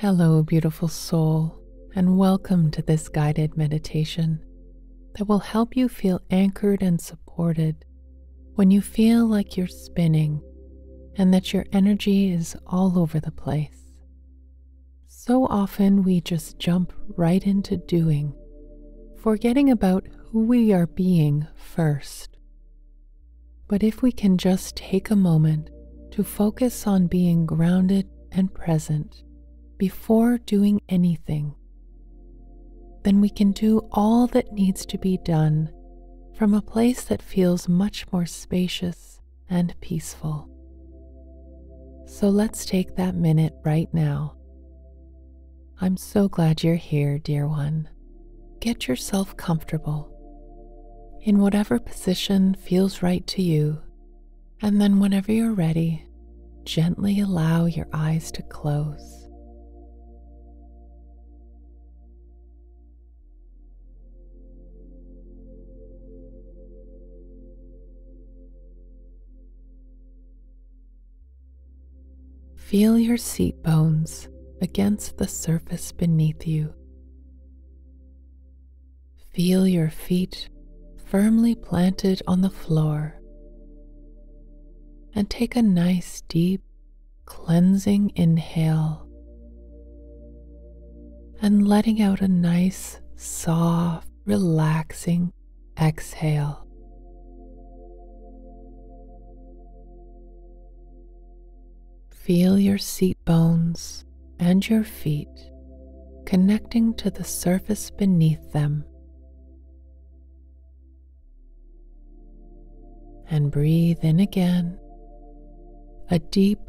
Hello, beautiful soul, and welcome to this guided meditation that will help you feel anchored and supported when you feel like you're spinning and that your energy is all over the place. So often we just jump right into doing, forgetting about who we are being first. But if we can just take a moment to focus on being grounded and present before doing anything, then we can do all that needs to be done from a place that feels much more spacious and peaceful. So let's take that minute right now. I'm so glad you're here, dear one. Get yourself comfortable in whatever position feels right to you, and then whenever you're ready, gently allow your eyes to close. Feel your seat bones against the surface beneath you. Feel your feet firmly planted on the floor. And take a nice, deep, cleansing inhale. And letting out a nice, soft, relaxing exhale. Feel your seat bones and your feet connecting to the surface beneath them. And breathe in again, a deep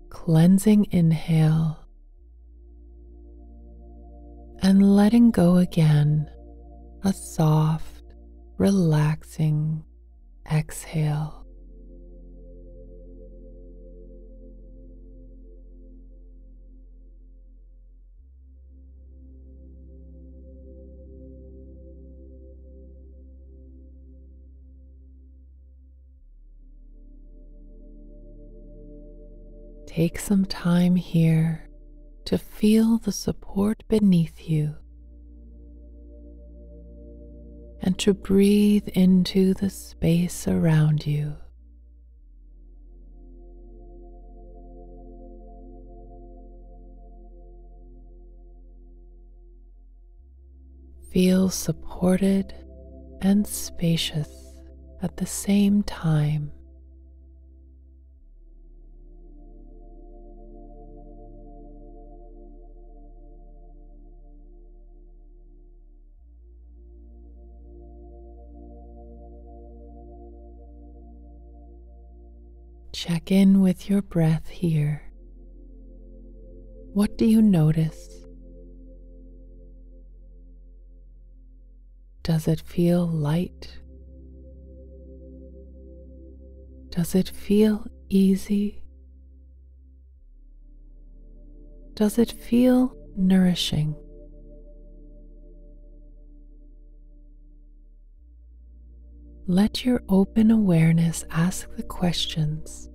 cleansing inhale, and letting go again, a soft, relaxing exhale. Take some time here to feel the support beneath you and to breathe into the space around you. Feel supported and spacious at the same time. Check in with your breath here. What do you notice? Does it feel light? Does it feel easy? Does it feel nourishing? Let your open awareness ask the questions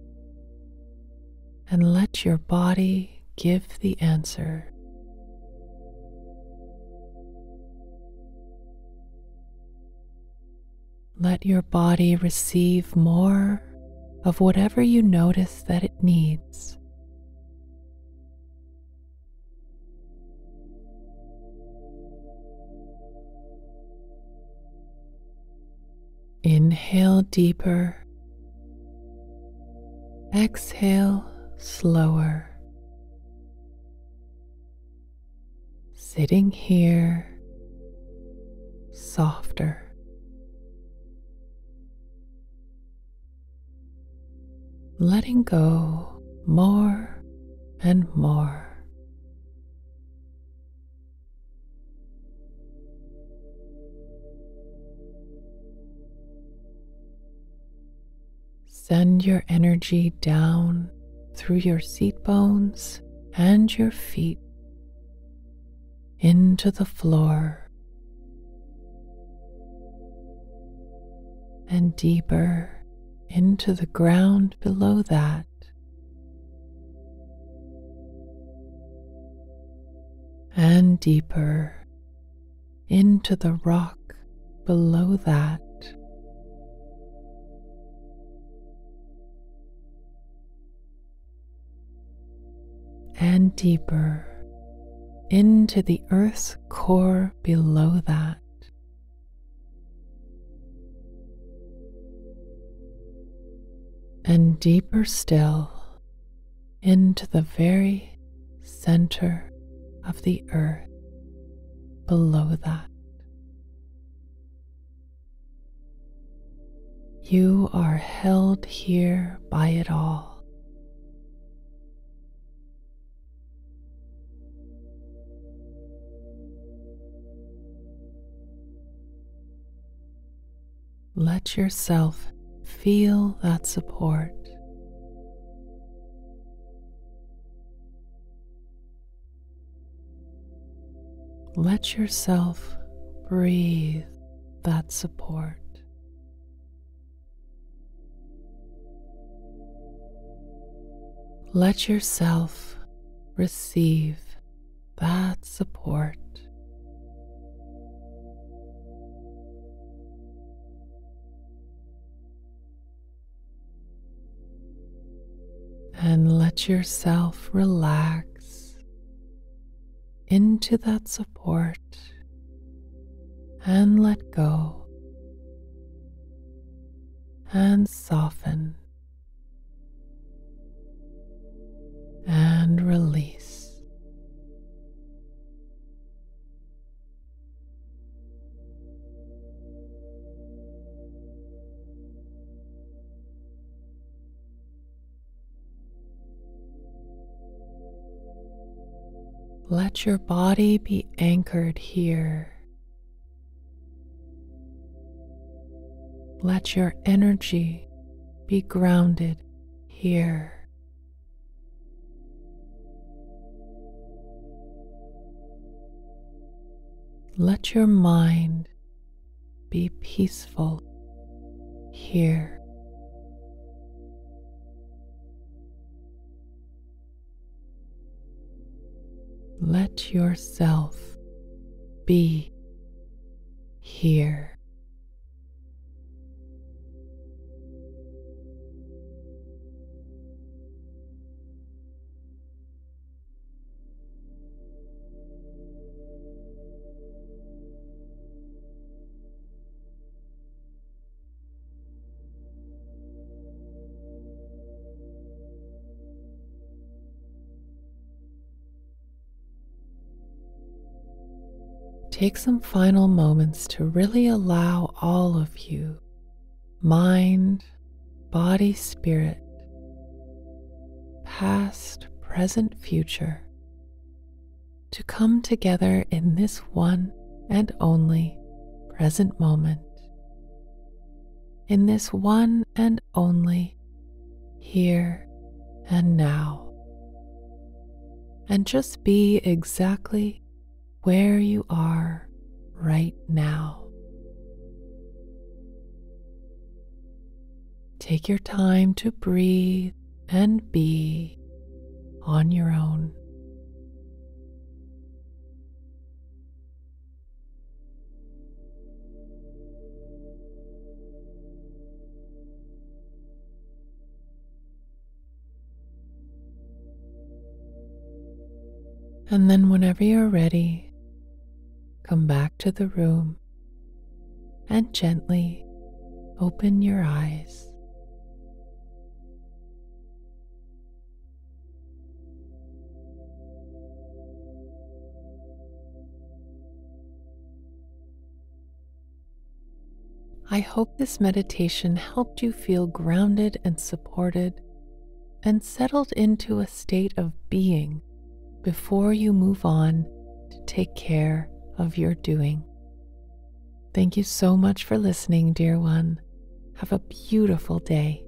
and let your body give the answer. Let your body receive more of whatever you notice that it needs. Inhale deeper. Exhale slower. Sitting here, softer. Letting go more and more. Send your energy down through your seat bones and your feet into the floor and deeper into the ground below that. and deeper into the rock below that. And deeper into the earth's core below that. And deeper still into the very center of the earth below that. You are held here by it all. Let yourself feel that support. Let yourself breathe that support. Let yourself receive that support. And let yourself relax into that support and let go and soften and release. Let your body be anchored here. Let your energy be grounded here. Let your mind be peaceful here. Let yourself be here. Take some final moments to really allow all of you, mind, body, spirit, past, present, future, to come together in this one and only present moment, in this one and only here and now, and just be exactly where you are right now. Take your time to breathe and be on your own. And then whenever you're ready, come back to the room and gently open your eyes. I hope this meditation helped you feel grounded and supported and settled into a state of being before you move on to take care of your doing. Thank you so much for listening, dear one. Have a beautiful day.